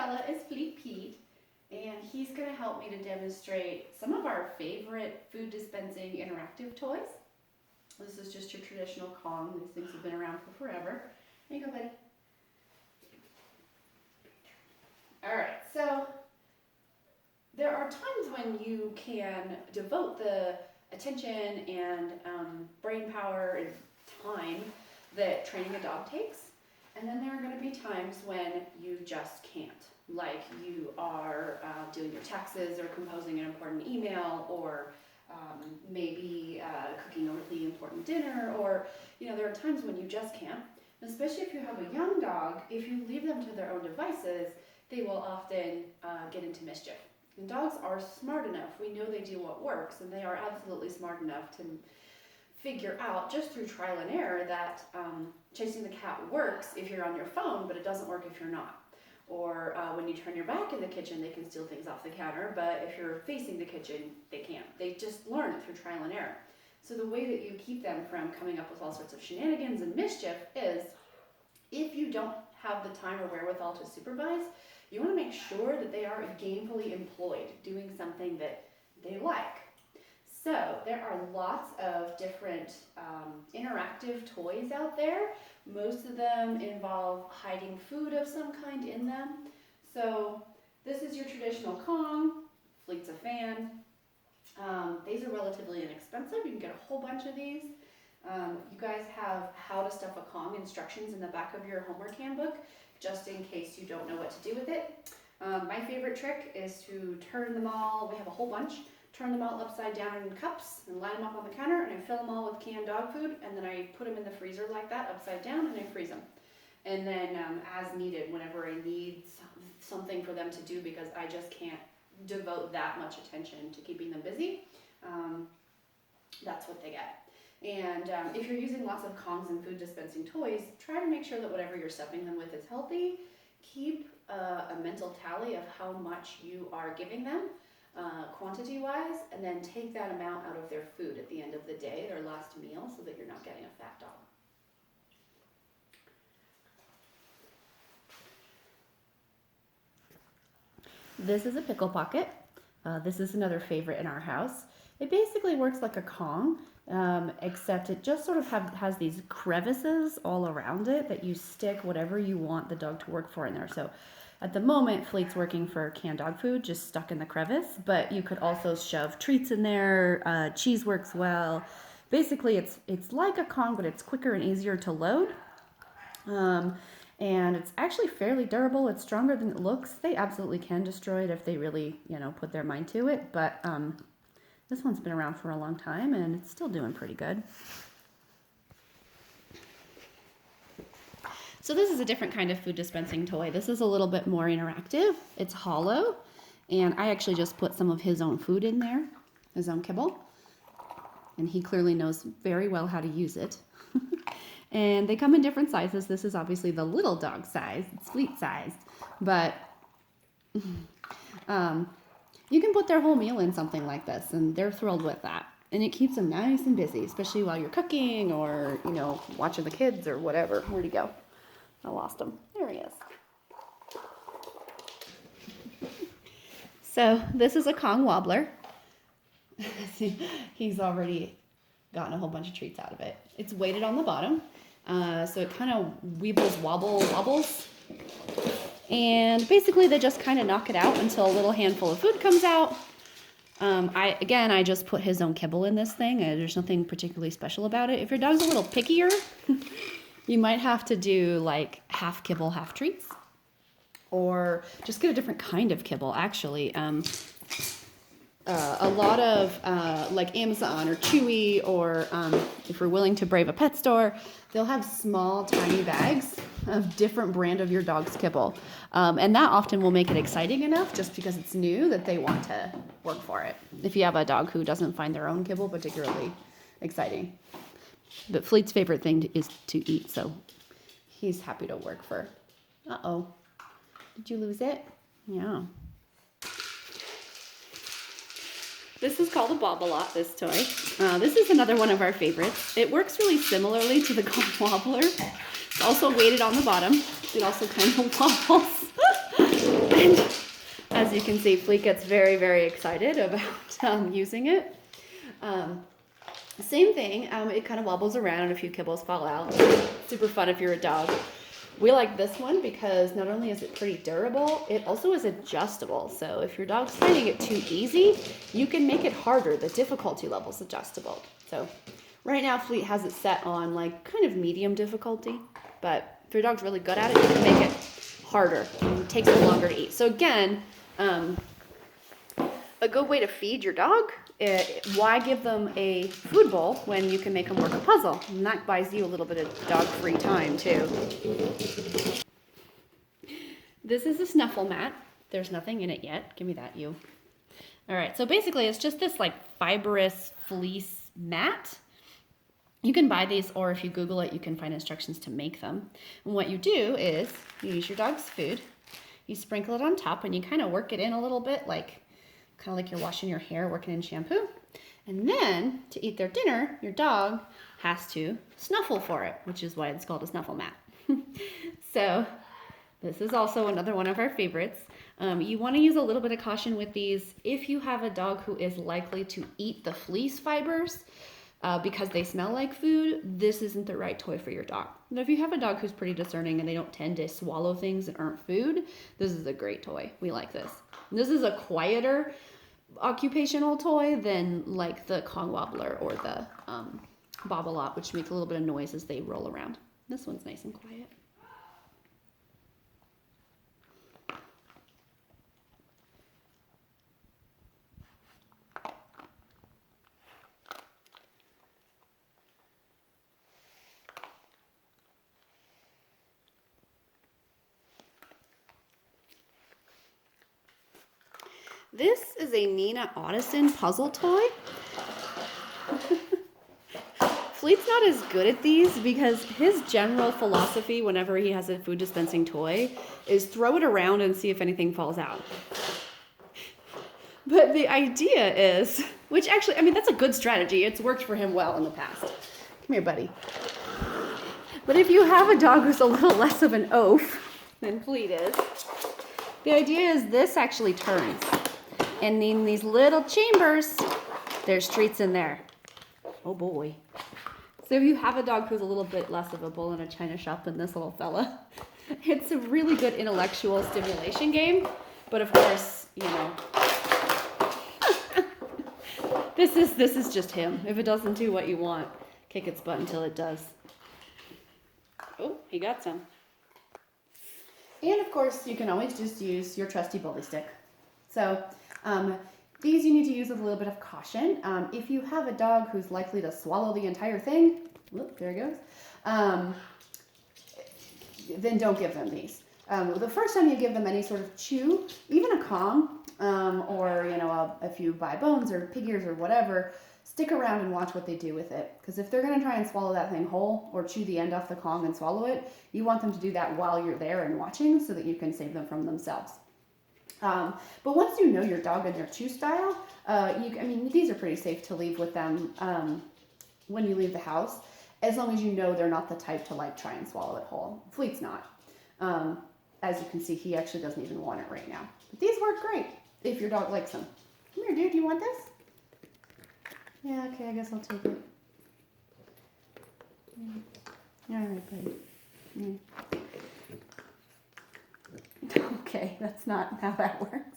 fella is Fleet Pete, and he's going to help me to demonstrate some of our favorite food dispensing interactive toys. This is just your traditional Kong. These things have been around for forever. There you go, buddy. All right, so there are times when you can devote the attention and brain power and time that training a dog takes. And then there are going to be times when you just can't. Like you are doing your taxes or composing an important email, or maybe cooking a really important dinner, or there are times when you just can't. Especially if you have a young dog, if you leave them to their own devices, they will often get into mischief. And dogs are smart enough. We know they do what works, and they are absolutely smart enough to figure out just through trial and error that chasing the cat works if you're on your phone, but it doesn't work if you're not. Or when you turn your back in the kitchen, they can steal things off the counter, but if you're facing the kitchen, they can't. They just learn it through trial and error. So the way that you keep them from coming up with all sorts of shenanigans and mischief is, if you don't have the time or wherewithal to supervise, you want to make sure that they are gainfully employed doing something that they like. So there are lots of different interactive toys out there. Most of them involve hiding food of some kind in them. So this is your traditional Kong. Fleet's a fan. These are relatively inexpensive. You can get a whole bunch of these. You guys have how to stuff a Kong instructions in the back of your homework handbook, just in case you don't know what to do with it. My favorite trick is to turn them all, we have a whole bunch, turn them all upside down in cups and line them up on the counter, and I fill them all with canned dog food, and then I put them in the freezer like that, upside down, and I freeze them. And then as needed, whenever I need something for them to do, because I just can't devote that much attention to keeping them busy, that's what they get. And if you're using lots of Kongs and food dispensing toys, try to make sure that whatever you're stuffing them with is healthy. Keep a mental tally of how much you are giving them, quantity-wise, and then take that amount out of their food at the end of the day, their last meal, so that you're not getting a fat dog. This is a pickle pocket. This is another favorite in our house. It basically works like a Kong, except it just sort of has these crevices all around it that you stick whatever you want the dog to work for in there. So at the moment, Fleet's working for canned dog food, just stuck in the crevice, but you could also shove treats in there. Cheese works well. Basically, it's like a Kong, but it's quicker and easier to load. And it's actually fairly durable. It's stronger than it looks. They absolutely can destroy it if they really, put their mind to it. But this one's been around for a long time, and it's still doing pretty good. So this is a different kind of food dispensing toy. This is a little bit more interactive. It's hollow, and I actually just put some of his own food in there, his own kibble. And he clearly knows very well how to use it. And they come in different sizes. This is obviously the little dog size. It's Fleet sized. But you can put their whole meal in something like this, and they're thrilled with that. And it keeps them nice and busy, especially while you're cooking or, watching the kids or whatever. Where'd he go? I lost him. There he is. So this is a Kong wobbler. He's already gotten a whole bunch of treats out of it. It's weighted on the bottom. So it kind of wobbles. And basically they just kind of knock it out until a little handful of food comes out. I just put his own kibble in this thing. There's nothing particularly special about it. If your dog's a little pickier, you might have to do like half kibble, half treats. Or just get a different kind of kibble, actually. A lot of like Amazon or Chewy, or if you're willing to brave a pet store, they'll have small tiny bags of different brand of your dog's kibble, and that often will make it exciting enough, just because it's new, that they want to work for it, if you have a dog who doesn't find their own kibble particularly exciting. But Fleet's favorite thing is to eat, so he's happy to work for. Uh-oh, did you lose it? Yeah. This is called a Bobble-Lot, this toy. This is another one of our favorites. It works really similarly to the Kong wobbler. It's also weighted on the bottom. It also kind of wobbles. And as you can see, Fleet gets very, very excited about using it. Same thing, it kind of wobbles around and a few kibbles fall out. Super fun if you're a dog. We like this one because not only is it pretty durable, it also is adjustable. So if your dog's finding it too easy, you can make it harder. The difficulty level is adjustable. So right now Fleet has it set on like kind of medium difficulty, but if your dog's really good at it, you can make it harder. It takes it longer to eat. So again, a good way to feed your dog, why give them a food bowl when you can make them work a puzzle? And that buys you a little bit of dog-free time too. This is a Snuffle Mat. There's nothing in it yet. Give me that, you. All right, so basically it's just this like fibrous fleece mat. You can buy these, or if you Google it, you can find instructions to make them. And what you do is you use your dog's food, you sprinkle it on top, and you kind of work it in a little bit, like kind of like you're washing your hair, working in shampoo. And then to eat their dinner, your dog has to snuffle for it, which is why it's called a Snuffle Mat. So this is also another one of our favorites. You want to use a little bit of caution with these if you have a dog who is likely to eat the fleece fibers because they smell like food. This isn't the right toy for your dog. But if you have a dog who's pretty discerning and they don't tend to swallow things that aren't food, this is a great toy. We like this. This is a quieter occupational toy than like the Kong Wobbler or the Bobble-Op, which make a little bit of noise as they roll around. This one's nice and quiet. This is a Nina Audison puzzle toy. Fleet's not as good at these because his general philosophy whenever he has a food dispensing toy is throw it around and see if anything falls out. But the idea is, which actually, I mean, that's a good strategy. It's worked for him well in the past. Come here, buddy. But if you have a dog who's a little less of an oaf than Fleet is, the idea is this actually turns. And in these little chambers, there's treats in there. Oh boy. So if you have a dog who's a little bit less of a bull in a china shop than this little fella, it's a really good intellectual stimulation game. But of course, you know, this is just him. If it doesn't do what you want, kick its butt until it does. Oh, he got some. And of course, you can always just use your trusty bully stick. So these you need to use with a little bit of caution. If you have a dog who's likely to swallow the entire thing, whoop, there it goes, then don't give them these. The first time you give them any sort of chew, even a Kong, or you know a few buy bones or pig ears or whatever, stick around and watch what they do with it. Because if they're going to try and swallow that thing whole or chew the end off the Kong and swallow it, you want them to do that while you're there and watching so that you can save them from themselves. But once you know your dog and their chew style, I mean, these are pretty safe to leave with them when you leave the house, as long as you know they're not the type to like try and swallow it whole. Fleet's not. As you can see, he actually doesn't even want it right now. But these work great if your dog likes them. Come here, dude, do you want this? Yeah, okay, I guess I'll take it. Yeah. All right, buddy. Yeah. Okay, that's not how that works.